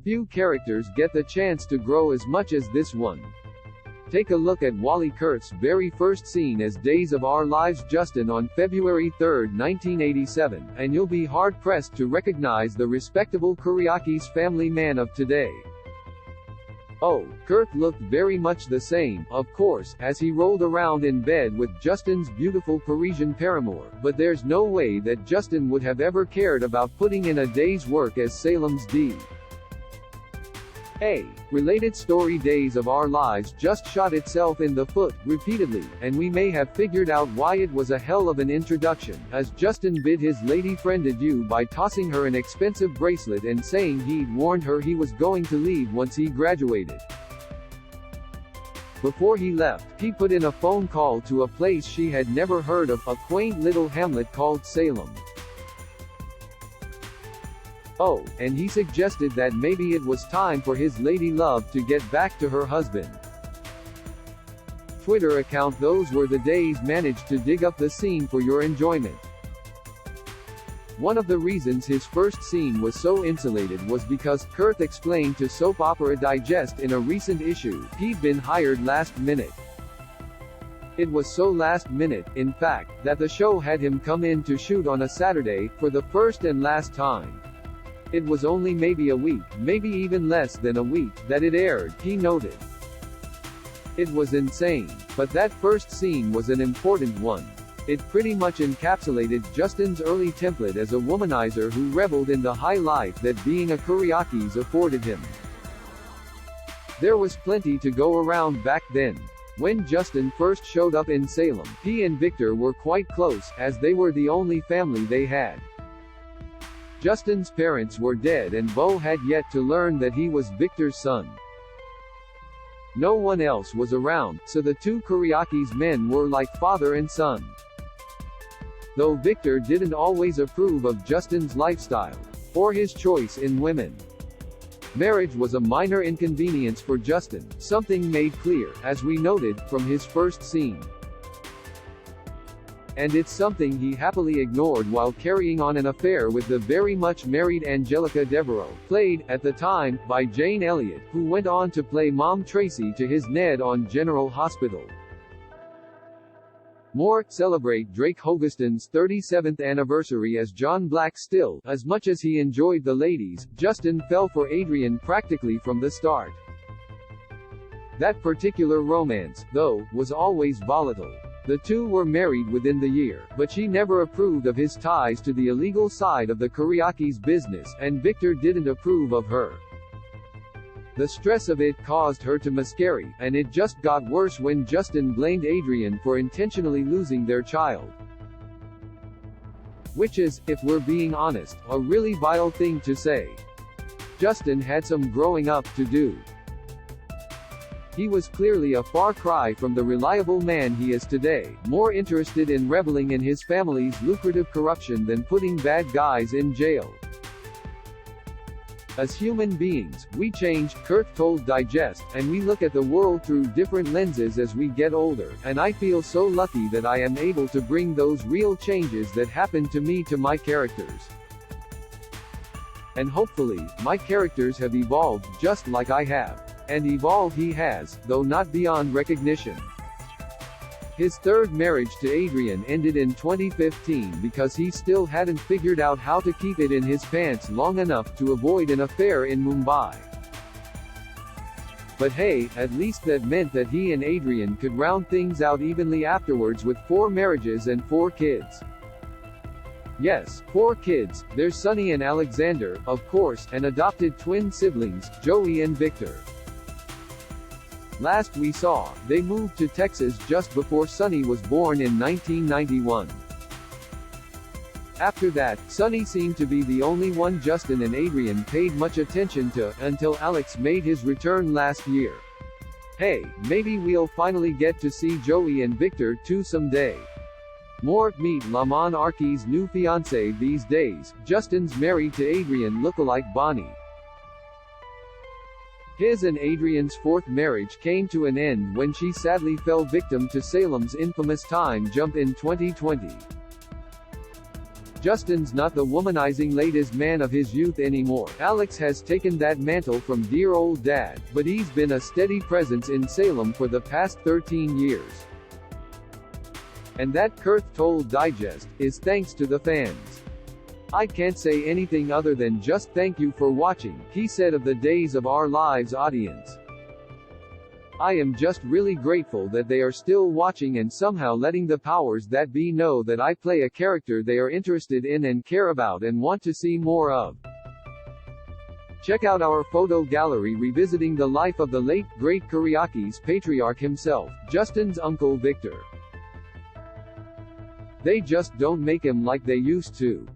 Few characters get the chance to grow as much as this one. Take a look at Wally Kurth's very first scene as Days of Our Lives Justin on February 3, 1987, and you'll be hard-pressed to recognize the respectable Kiriakis family man of today. Oh, Kurth looked very much the same, of course, as he rolled around in bed with Justin's beautiful Parisian paramour, but there's no way that Justin would have ever cared about putting in a day's work as Salem's D. A related story Days of Our Lives just shot itself in the foot, repeatedly, and we may have figured out why it was a hell of an introduction, as Justin bid his lady friend adieu by tossing her an expensive bracelet and saying he'd warned her he was going to leave once he graduated. Before he left, he put in a phone call to a place she had never heard of, a quaint little hamlet called Salem. Oh, and he suggested that maybe it was time for his lady love to get back to her husband. Twitter account Those Were the Days managed to dig up the scene for your enjoyment. One of the reasons his first scene was so insulated was because, Kurth explained to Soap Opera Digest in a recent issue, he'd been hired last minute. It was so last minute, in fact, that the show had him come in to shoot on a Saturday, for the first and last time. It was only maybe a week, maybe even less than a week, that it aired, he noted. It was insane. But that first scene was an important one. It pretty much encapsulated Justin's early template as a womanizer who reveled in the high life that being a Kiriakis afforded him. There was plenty to go around back then. When Justin first showed up in Salem, he and Victor were quite close, as they were the only family they had. Justin's parents were dead and Beau had yet to learn that he was Victor's son. No one else was around, so the two Kiriakis men were like father and son. Though Victor didn't always approve of Justin's lifestyle, or his choice in women. Marriage was a minor inconvenience for Justin, something made clear, as we noted, from his first scene. And it's something he happily ignored while carrying on an affair with the very much married Angelica Devereaux, played, at the time, by Jane Elliott, who went on to play Mom Tracy to his Ned on General Hospital. More, celebrate Drake Hogestyn's 37th anniversary as John Black. Still, as much as he enjoyed the ladies, Justin fell for Adrian practically from the start. That particular romance, though, was always volatile. The two were married within the year, but she never approved of his ties to the illegal side of the Kiriakis business, and Victor didn't approve of her. The stress of it caused her to miscarry, and it just got worse when Justin blamed Adrian for intentionally losing their child. Which is, if we're being honest, a really vile thing to say. Justin had some growing up to do. He was clearly a far cry from the reliable man he is today, more interested in reveling in his family's lucrative corruption than putting bad guys in jail. As human beings, we change, Kurth told Digest, and we look at the world through different lenses as we get older, and I feel so lucky that I am able to bring those real changes that happened to me to my characters. And hopefully, my characters have evolved just like I have. And evolve he has, though not beyond recognition. His third marriage to Adrian ended in 2015 because he still hadn't figured out how to keep it in his pants long enough to avoid an affair in Mumbai. But hey, at least that meant that he and Adrian could round things out evenly afterwards with 4 marriages and 4 kids. Yes, 4 kids. There's Sunny and Alexander, of course, and adopted twin siblings, Joey and Victor. Last we saw, they moved to Texas just before Sunny was born in 1991. After that, Sunny seemed to be the only one Justin and Adrian paid much attention to, until Alex made his return last year. Hey, maybe we'll finally get to see Joey and Victor too someday. More, meet Laman Arki's new fiancée these days, Justin's married to Adrian lookalike Bonnie. His and Adrian's 4th marriage came to an end when she sadly fell victim to Salem's infamous time jump in 2020. Justin's not the womanizing latest man of his youth anymore. Alex has taken that mantle from dear old dad, but he's been a steady presence in Salem for the past 13 years. And that, Kurth told Digest, is thanks to the fans. I can't say anything other than just thank you for watching, he said of the Days of Our Lives audience. I am just really grateful that they are still watching and somehow letting the powers that be know that I play a character they are interested in and care about and want to see more of. Check out our photo gallery revisiting the life of the late, great Kiriakis patriarch himself, Justin's uncle Victor. They just don't make him like they used to.